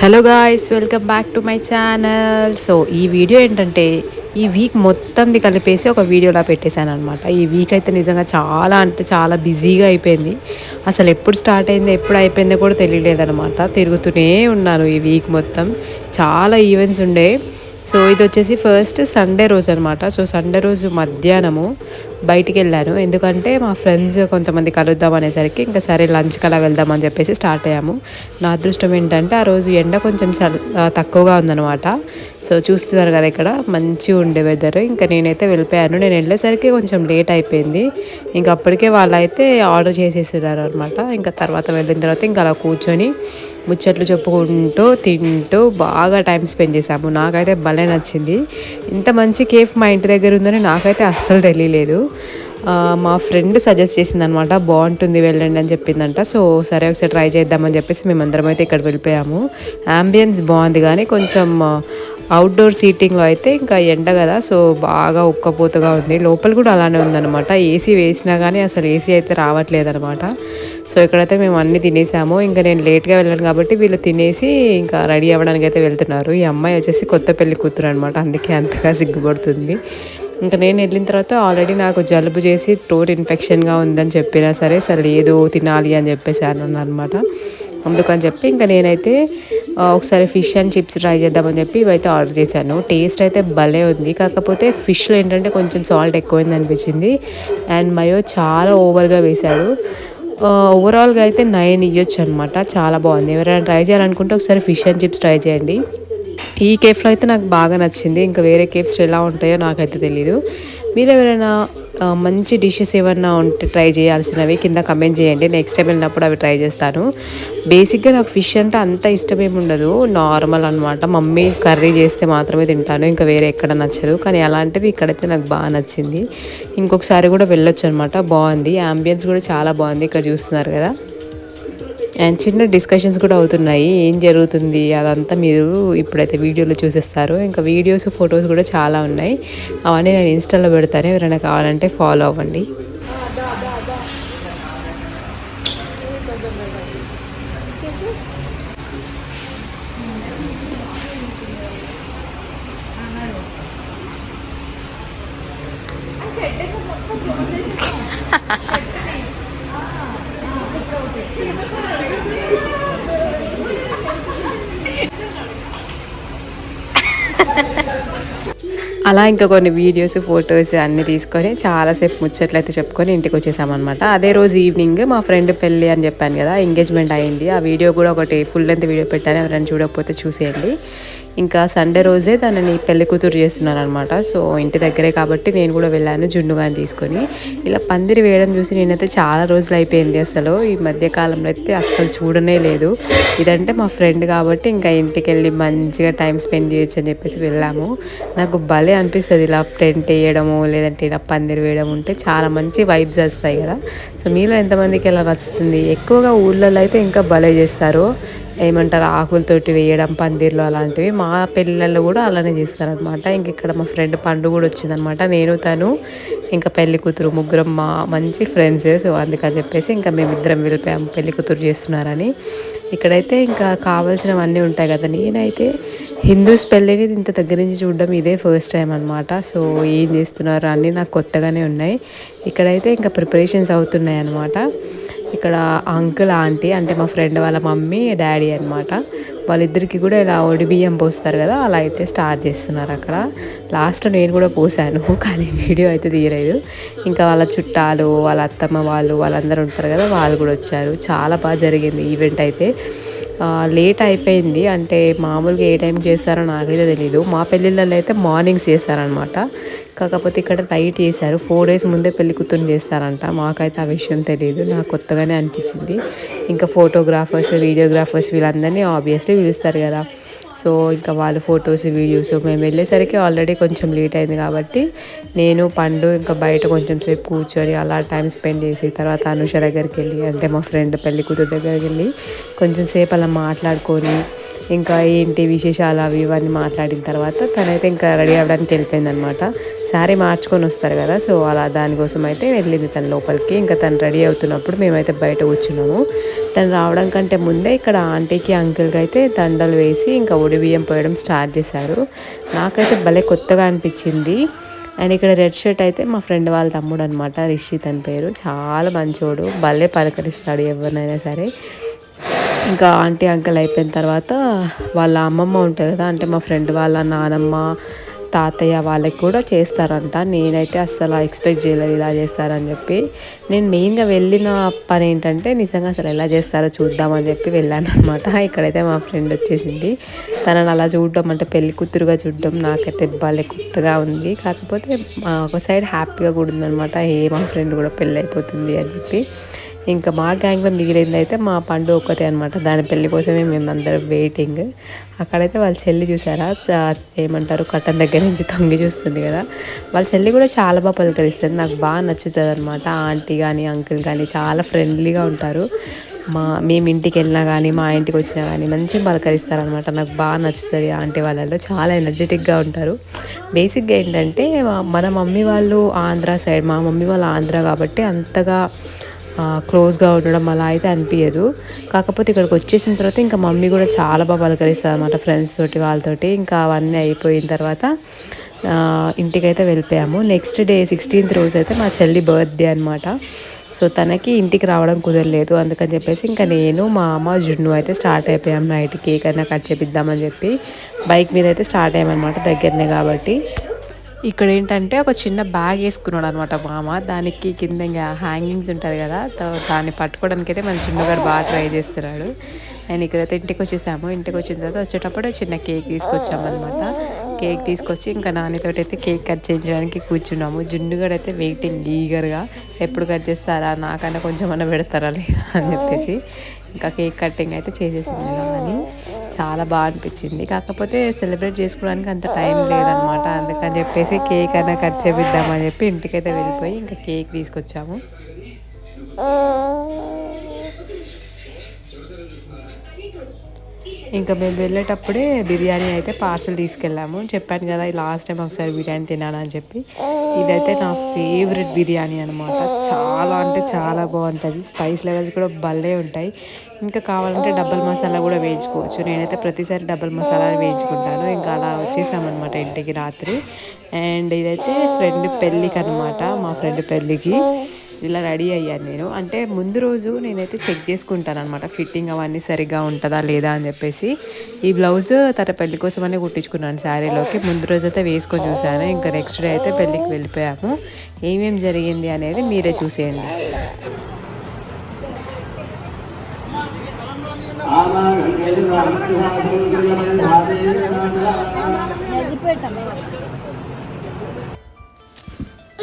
Hello guys, welcome back to my channel. So ఈ video ఏంటంటే ఈ వీక్ మొత్తంది కలిపేసి ఒక వీడియోలా పెట్టేశాను అనమాట. ఈ వీక్ అయితే నిజంగా చాలా అంటే చాలా బిజీగా అయిపోయింది. అసలు ఎప్పుడు స్టార్ట్ అయిందో ఎప్పుడు అయిపోయిందో కూడా తెలియలేదనమాట. తిరుగుతూనే ఉన్నాను ఈ వీక్ మొత్తం. చాలా ఈవెంట్స్ ఉండే. సో ఇది వచ్చేసి ఫస్ట్ సండే రోజు అనమాట. సో సండే రోజు మధ్యాహ్నము బయటికి వెళ్ళాను. ఎందుకంటే మా ఫ్రెండ్స్ కొంతమంది కలుద్దాం అనేసరికి ఇంకా సరే లంచ్కి అలా వెళ్దామని చెప్పేసి స్టార్ట్ అయ్యాము. నా అదృష్టం ఏంటంటే ఆ రోజు ఎండ కొంచెం తక్కువగా ఉందన్నమాట. సో చూస్తున్నారు కదా ఇక్కడ మంచిగా ఉండే వెదర్. ఇంకా నేనైతే వెళ్ళిపోయాను. నేను వెళ్ళేసరికి కొంచెం లేట్ అయిపోయింది. ఇంకా అప్పటికే వాళ్ళైతే ఆర్డర్ చేసేసినారు అనమాట. ఇంకా తర్వాత వెళ్ళిన తర్వాత ఇంకా అలా కూర్చొని ముచ్చట్లు చెప్పుకుంటూ తింటూ బాగా టైం స్పెండ్ చేశాము. నాకైతే భలే నచ్చింది. ఇంత మంచి కేఫ్ మా ఇంటి దగ్గర ఉందని నాకైతే అస్సలు తెలియలేదు. మా ఫ్రెండ్ సజెస్ట్ చేసింది అనమాట, బాగుంటుంది వెళ్ళండి అని చెప్పిందంట. సో సరే ఒకసారి ట్రై చేద్దామని చెప్పేసి మేమందరం అయితే ఇక్కడ వెళ్ళిపోయాము. యాంబియన్స్ బాగుంది కానీ కొంచెం అవుట్డోర్ సీటింగ్లో అయితే ఇంకా ఎండ కదా, సో బాగా ఉక్కపోతగా ఉంది. లోపల కూడా అలానే ఉందన్నమాట. ఏసీ వేసినా కానీ అసలు ఏసీ అయితే రావట్లేదన్నమాట. సో ఇక్కడైతే మేము అన్నీ తినేసాము. ఇంకా నేను లేట్గా వెళ్ళాను కాబట్టి వీళ్ళు తినేసి ఇంకా రెడీ అవ్వడానికి అయితే వెళ్తున్నారు. ఈ అమ్మాయి వచ్చేసి కొత్త పెళ్లి కూతురు అనమాట, అందుకే అంతగా సిగ్గుపడుతుంది. ఇంకా నేను వెళ్ళిన తర్వాత ఆల్రెడీ నాకు జలుబు చేసి థ్రోట్ ఇన్ఫెక్షన్గా ఉందని చెప్పినా సరే లేదు తినాలి అని చెప్పేసాను అనమాట. అందుకని చెప్పి ఇంకా నేనైతే ఒకసారి ఫిష్ అండ్ చిప్స్ ట్రై చేద్దామని చెప్పి ఇవైతే ఆర్డర్ చేశాను. టేస్ట్ అయితే భలే ఉంది. కాకపోతే ఫిష్లో ఏంటంటే కొంచెం సాల్ట్ ఎక్కువైంది అనిపించింది. అండ్ మయో చాలా ఓవర్గా వేశాడు. ఓవరాల్గా అయితే 9 ఇవ్వచ్చు అనమాట. చాలా బాగుంది. ఎవరైనా ట్రై చేయాలనుకుంటే ఒకసారి ఫిష్ అండ్ చిప్స్ ట్రై చేయండి. ఈ కేఫ్లో అయితే నాకు బాగా నచ్చింది. ఇంకా వేరే కేఫ్స్ ఎలా ఉంటాయో నాకైతే తెలీదు. మీరు ఎవరైనా మంచి డిషెస్ ఏమన్నా ఉంటే ట్రై చేయాల్సినవి కింద కమెంట్ చేయండి. నెక్స్ట్ టైం వెళ్ళినప్పుడు అవి ట్రై చేస్తాను. బేసిక్గా నాకు ఫిష్ అంటే అంత ఇష్టమేమి ఉండదు, నార్మల్ అనమాట. మమ్మీ కర్రీ చేస్తే మాత్రమే తింటాను, ఇంకా వేరే ఎక్కడ నచ్చదు. కానీ అలాంటిది ఇక్కడైతే నాకు బాగా నచ్చింది. ఇంకొకసారి కూడా వెళ్ళొచ్చు అనమాట. బాగుంది. యాంబియన్స్ కూడా చాలా బాగుంది. ఇక్కడ చూస్తున్నారు కదా. అండ్ చిన్న డిస్కషన్స్ కూడా అవుతున్నాయి, ఏం జరుగుతుంది అదంతా మీరు ఇప్పుడైతే వీడియోలో చూసేస్తారు. ఇంకా వీడియోస్ ఫొటోస్ కూడా చాలా ఉన్నాయి. అవన్నీ నేను ఇన్స్టాలో పెడతాను, ఎవరైనా కావాలంటే ఫాలో అవ్వండి. అలా ఇంకా కొన్ని వీడియోస్ ఫొటోస్ అన్నీ తీసుకొని చాలాసేపు ముచ్చట్లు అయితే చెప్పుకొని ఇంటికి వచ్చేసామన్నమాట. అదే రోజు ఈవినింగ్ మా ఫ్రెండ్ పెళ్ళి అని చెప్పాను కదా, ఎంగేజ్మెంట్ అయింది. ఆ వీడియో కూడా ఒకటి ఫుల్ లెంత్ వీడియో పెట్టాను, ఎవరైనా చూడకపోతే చూసేయండి. ఇంకా సండే రోజే తనని పెళ్లి కూతురు చేస్తున్నారు అనమాట. సో ఇంటి దగ్గరే కాబట్టి నేను కూడా వెళ్ళాను జున్నుగాని తీసుకొని. ఇలా పందిరి వేయడం చూసి నేనైతే చాలా రోజులు అయిపోయింది. అసలు ఈ మధ్యకాలంలో అయితే అస్సలు చూడనే లేదు. ఇదంటే మా ఫ్రెండ్ కాబట్టి ఇంకా ఇంటికి వెళ్ళి మంచిగా టైం స్పెండ్ చేయొచ్చు అని చెప్పేసి వెళ్ళాము. నాకు భలే అనిపిస్తుంది ఇలా టెంట్ వేయడము లేదంటే ఇలా పందిరి వేయడం ఉంటే చాలా మంచి వైబ్స్ వస్తాయి కదా. సో మీలో ఎంతమందికి ఇలా నచ్చుతుంది? ఎక్కువగా ఊళ్ళలో అయితే ఇంకా భలే చేస్తారు, ఏమంటారు ఆకులతోటి వేయడం పందిర్లు అలాంటివి. మా పెళ్ళిళ్ళలో కూడా అలానే చేస్తారనమాట. ఇంక ఇక్కడ మా ఫ్రెండ్ పండు కూడా వచ్చిందనమాట. నేను తను ఇంకా పెళ్లి కూతురు ముగ్గురం మా మంచి ఫ్రెండ్స్. సో అందుకని చెప్పేసి ఇంకా మేమిద్దరం వెళ్ళిపోయాము పెళ్లి కూతురు చేస్తున్నారని. ఇక్కడైతే ఇంకా కావాల్సినవన్నీ ఉంటాయి కదా. నేనైతే హిందూస్ పెళ్ళిని ఇంత దగ్గర నుంచి చూడడం ఇదే ఫస్ట్ టైం అనమాట. సో ఏం చేస్తున్నారు అన్నీ నాకు కొత్తగానే ఉన్నాయి. ఇక్కడైతే ఇంకా ప్రిపరేషన్స్ అవుతున్నాయి అనమాట. ఇక్కడ అంకుల్ ఆంటీ అంటే మా ఫ్రెండ్ వాళ్ళ మమ్మీ డాడీ అనమాట, వాళ్ళిద్దరికి కూడా ఇలా ఒడి బియ్యం పోస్తారు కదా, అలా అయితే స్టార్ట్ చేస్తున్నారు అక్కడ. లాస్ట్ నేను కూడా పోసాను కానీ వీడియో అయితే తీయలేదు. ఇంకా వాళ్ళ చుట్టాలు వాళ్ళ అత్తమ్మ వాళ్ళందరూ ఉంటారు కదా, వాళ్ళు కూడా వచ్చారు. చాలా బాగా జరిగింది ఈవెంట్ అయితే. లేట్ అయిపోయింది, అంటే మామూలుగా ఏ టైంకి చేస్తారో నాకైతే తెలీదు. మా పెళ్ళిళ్ళలో అయితే మార్నింగ్స్ చేస్తారనమాట. కాకపోతే ఇక్కడ నైట్ చేశారు. 4 days ముందే పెళ్లి కూతురు చేస్తారంట. మాకైతే ఆ విషయం తెలియదు, నాకు కొత్తగానే అనిపించింది. ఇంకా ఫోటోగ్రాఫర్స్ వీడియోగ్రాఫర్స్ వీళ్ళందరినీ ఆబ్వియస్లీ పిలుస్తారు కదా. సో ఇంకా వాళ్ళు ఫొటోస్ వీడియోస్ మేము వెళ్ళేసరికి ఆల్రెడీ కొంచెం లేట్ అయింది కాబట్టి నేను పండు ఇంకా బయట కొంచెం సేపు కూర్చొని అలా టైం స్పెండ్ చేసి తర్వాత అనుష దగ్గరికి వెళ్ళి అంటే మా ఫ్రెండ్ పెళ్లి కూతురు దగ్గరికి వెళ్ళి కొంచెం సేపు అలా మాట్లాడుకొని ఇంకా ఏంటి విశేషాలు అవి ఇవన్నీ మాట్లాడిన తర్వాత తనైతే ఇంకా రెడీ అవ్వడానికి వెళ్ళిపోయింది అనమాట. శారీ మార్చుకొని వస్తారు కదా, సో అలా దానికోసం అయితే వెళ్ళింది తన లోపలికి. ఇంకా తను రెడీ అవుతున్నప్పుడు మేమైతే బయట కూర్చున్నాము. తను రావడం కంటే ముందే ఇక్కడ ఆంటీకి అంకుల్కి అయితే దండలు వేసి ఇంకా ఒడి బియ్యం పోయడం స్టార్ట్ చేశారు. నాకైతే భలే కొత్తగా అనిపించింది. అండ్ ఇక్కడ రెడ్ షర్ట్ అయితే మా ఫ్రెండ్ వాళ్ళ తమ్ముడు అనమాట, రిషి తన పేరు. చాలా మంచోడు, భలే పలకరిస్తాడు ఎవరినైనా సరే. ఇంకా ఆంటీ అంకుల్ అయిపోయిన తర్వాత వాళ్ళ అమ్మమ్మ ఉంటుంది కదా, అంటే మా ఫ్రెండ్ వాళ్ళ నానమ్మ తాతయ్య వాళ్ళకి కూడా చేస్తారంట. నేనైతే అస్సలు ఎక్స్పెక్ట్ చేయలేదు ఇలా చేస్తారని చెప్పి. నేను మెయిన్గా వెళ్ళిన పని ఏంటంటే నిజంగా అసలు ఎలా చేస్తారో చూద్దామని చెప్పి వెళ్ళాను అనమాట. ఇక్కడైతే మా ఫ్రెండ్ వచ్చేసింది. తనని అలా చూడడం అంటే పెళ్లి కూతురుగా చూడడం నాకైతే భలే కొత్తగా ఉంది. కాకపోతే ఒక సైడ్ హ్యాపీగా కూడా ఉందనమాట, మా ఫ్రెండ్ కూడా పెళ్ళి అయిపోతుంది అని చెప్పి. ఇంకా మా గ్యాంగ్లో మిగిలింది అయితే మా పండు ఒక్కతే అనమాట. దాని పెళ్లి కోసమే మేమందరం వెయిటింగ్. అక్కడైతే వాళ్ళ చెల్లి చూసారా, ఏమంటారు, కట్టన్ దగ్గర నుంచి తొంగి చూస్తుంది కదా, వాళ్ళ చెల్లి కూడా చాలా బాగా పలకరిస్తుంది. నాకు బాగా నచ్చుతుంది అనమాట. ఆంటీ కానీ అంకుల్ కానీ చాలా ఫ్రెండ్లీగా ఉంటారు. మేము ఇంటికి వెళ్ళినా కానీ మా ఇంటికి వచ్చినా కానీ మంచిగా పలకరిస్తారనమాట. నాకు బాగా నచ్చుతుంది ఆంటీ వాళ్ళలో, చాలా ఎనర్జెటిక్గా ఉంటారు. బేసిక్గా ఏంటంటే మన మమ్మీ వాళ్ళు ఆంధ్ర సైడ్, మా మమ్మీ వాళ్ళు ఆంధ్ర కాబట్టి అంతగా క్లోజ్గా ఉండడం అలా అయితే అనిపించదు. కాకపోతే ఇక్కడికి వచ్చేసిన తర్వాత ఇంకా మమ్మీ కూడా చాలా బాగా పలకరిస్తుంది అనమాట ఫ్రెండ్స్ తోటి వాళ్ళతోటి. ఇంకా అవన్నీ అయిపోయిన తర్వాత ఇంటికైతే వెళ్ళిపోయాము. నెక్స్ట్ డే 16th రోజు అయితే మా చెల్లి బర్త్డే అనమాట. సో తనకి ఇంటికి రావడం కుదరలేదు. అందుకని చెప్పేసి ఇంకా నేను మా అమ్మ జున్ను అయితే స్టార్ట్ అయిపోయాం. నైట్ కేక్ అయినా కట్ చేపిద్దామని చెప్పి బైక్ మీద అయితే స్టార్ట్ అయ్యామన్నమాట, దగ్గరనే కాబట్టి. ఇక్కడ ఏంటంటే ఒక చిన్న బ్యాగ్ వేసుకున్నాడు అనమాట మామ. దానికి కింద ఇంకా హ్యాంగింగ్స్ ఉంటుంది కదా, దాన్ని పట్టుకోవడానికి అయితే మన చిన్నగాడు బాగా ట్రై చేస్తున్నాడు. అండ్ ఇక్కడైతే ఇంటికి వచ్చేసాము. ఇంటికి వచ్చిన తర్వాత వచ్చేటప్పుడు చిన్న కేక్ తీసుకొచ్చామన్నమాట. కేక్ తీసుకొచ్చి ఇంకా నాన్నతోటి అయితే కేక్ కట్ చేయించడానికి కూర్చున్నాము. జున్నుగాడు అయితే వెయిటింగ్ ఈగర్గా, ఎప్పుడు కట్ చేస్తారా, నాకన్నా కొంచెం అన్న పెడతారా లేదా అని చెప్పేసి. ఇంకా కేక్ కటింగ్ అయితే చేసేసింది అని చాలా బాగా అనిపించింది. కాకపోతే సెలబ్రేట్ చేసుకోవడానికి అంత టైం లేదనమాట. అందుకని చెప్పేసి కేక్ అయినా కట్ చేపిద్దామని చెప్పి ఇంటికైతే వెళ్ళిపోయి ఇంకా కేక్ తీసుకొచ్చాము. ఇంకా మేము వెళ్ళేటప్పుడే బిర్యానీ అయితే పార్సల్ తీసుకెళ్ళాము. చెప్పాను కదా లాస్ట్ టైం ఒకసారి బిర్యానీ తినాలని చెప్పి. ఇదైతే నా ఫేవరెట్ బిర్యానీ అనమాట. చాలా అంటే చాలా బాగుంటుంది. స్పైస్ లెవెల్స్ కూడా భలే ఉంటాయి. ఇంకా కావాలంటే డబల్ మసాలా కూడా వేయించుకోవచ్చు. నేనైతే ప్రతిసారి డబల్ మసాలా వేయించుకుంటాను. ఇంకా అలా వచ్చేసామన్నమాట ఇంటికి రాత్రి. అండ్ ఇదైతే ఫ్రెండ్ పెళ్ళికి అనమాట, మా ఫ్రెండ్ పెళ్ళికి ఇలా రెడీ అయ్యాను నేను. అంటే ముందు రోజు నేనైతే చెక్ చేసుకుంటాను అనమాట, ఫిట్టింగ్ అవన్నీ సరిగ్గా ఉంటుందా లేదా అని చెప్పేసి. ఈ బ్లౌజ్ తన పెళ్లి కోసమనే కుట్టించుకున్నాను శారీలోకి. ముందు రోజు అయితే వేసుకొని చూశాను. ఇంకా నెక్స్ట్ డే అయితే పెళ్ళికి వెళ్ళిపోయాము. ఏమేం జరిగింది అనేది మీరే చూసేయండి.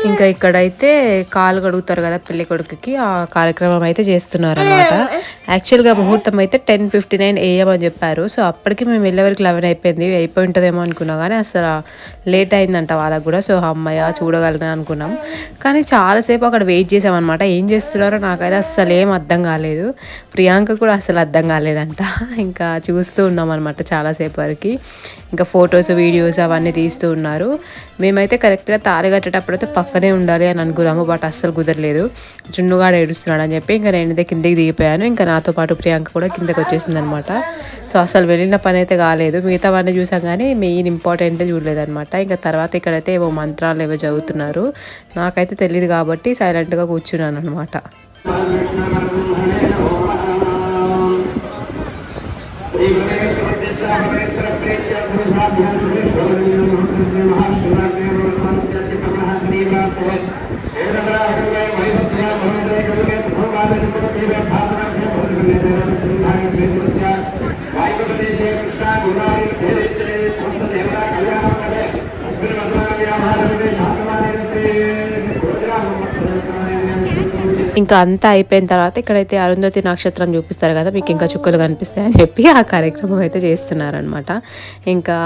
ఇంకా ఇక్కడైతే కాలు కడుగుతారు కదా పెళ్లి కొడుకుకి, ఆ కార్యక్రమం అయితే చేస్తున్నారు అనమాట. యాక్చువల్గా ముహూర్తం అయితే 10:59 AM అని చెప్పారు. సో అప్పటికి మేము వెళ్ళే వరకు 11 అయిపోయి ఉంటుందేమో అనుకున్నాం, కానీ అసలు లేట్ అయిందంట వాళ్ళకు కూడా. సో అమ్మయ్య చూడగలను అనుకున్నాం, కానీ చాలాసేపు అక్కడ వెయిట్ చేసామన్నమాట. ఏం చేస్తున్నారో నాకైతే అస్సలు ఏం అర్థం కాలేదు. ప్రియాంక కూడా అసలు అర్థం కాలేదంట. ఇంకా చూస్తూ ఉన్నాం అనమాట చాలాసేపు వరకు. ఇంకా ఫొటోస్ వీడియోస్ అవన్నీ తీస్తూ ఉన్నారు. మేమైతే కరెక్ట్గా తాళి కట్టేటప్పుడు అయితే పక్కనే ఉండాలి అని అనుకున్నాము, బట్ అస్సలు కుదరలేదు. జున్నుగాడు ఏడుస్తున్నాడు అని చెప్పి ఇంకా నేనైతే కిందకి దిగిపోయాను. ఇంకా నాతో పాటు ప్రియాంక కూడా కిందకి వచ్చేసింది అనమాట. సో అసలు వెళ్ళిన పని అయితే కాలేదు. మిగతావన్నీ చూసాం కానీ మెయిన్ ఇంపార్టెంట్ చూడలేదు అనమాట. ఇంకా తర్వాత ఇక్కడైతే ఏవో మంత్రాలు ఏవో చదువుతున్నారు. నాకైతే తెలియదు కాబట్టి సైలెంట్గా కూర్చున్నాను అనమాట. ఇంకా అంతా అయిపోయిన తర్వాత ఇక్కడైతే అరుంధతి నక్షత్రం చూపిస్తారు కదా, మీకు ఇంకా చుక్కలు కనిపిస్తాయని చెప్పి ఆ కార్యక్రమం అయితే చేస్తున్నారనమాట. ఇంకా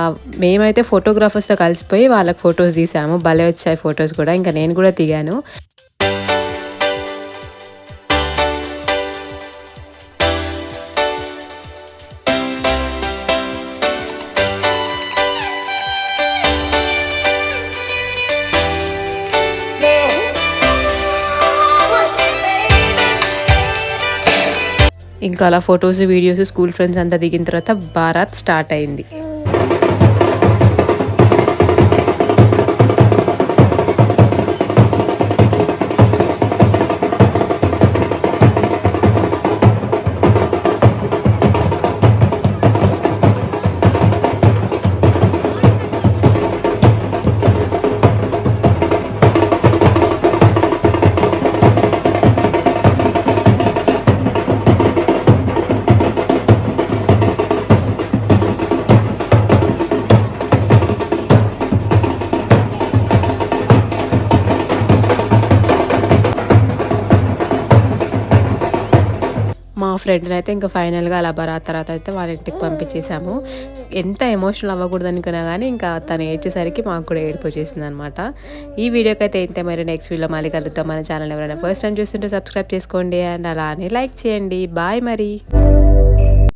మేమైతే ఫోటోగ్రాఫర్స్తో కలిసిపోయి వాళ్ళకి ఫొటోస్ తీసాము. భలే వచ్చాయి ఫొటోస్ కూడా. ఇంకా నేను కూడా దిగాను. ఇంకా అలా ఫొటోస్ వీడియోస్ స్కూల్ ఫ్రెండ్స్ అంతా దిగిన తర్వాత బారాత్ స్టార్ట్ అయింది. మా ఫ్రెండ్ని అయితే ఇంకా ఫైనల్గా అలా బరాత్ తర్వాత అయితే వాళ్ళ ఇంటికి పంపించేసాము. ఎంత ఎమోషనల్ అవ్వకూడదు అనుకున్నా కానీ ఇంకా తను ఏడ్చేసరికి మాకు కూడా ఏడుపు వచ్చేసింది అనమాట. ఈ వీడియోకి అయితే ఇంతే. మరి నెక్స్ట్ వీడియో మళ్ళీ కలుద్దాం. మన ఛానల్ ఎవరైనా ఫస్ట్ టైం చూస్తుంటే సబ్స్క్రైబ్ చేసుకోండి అండ్ అలానే లైక్ చేయండి. బాయ్ మరి.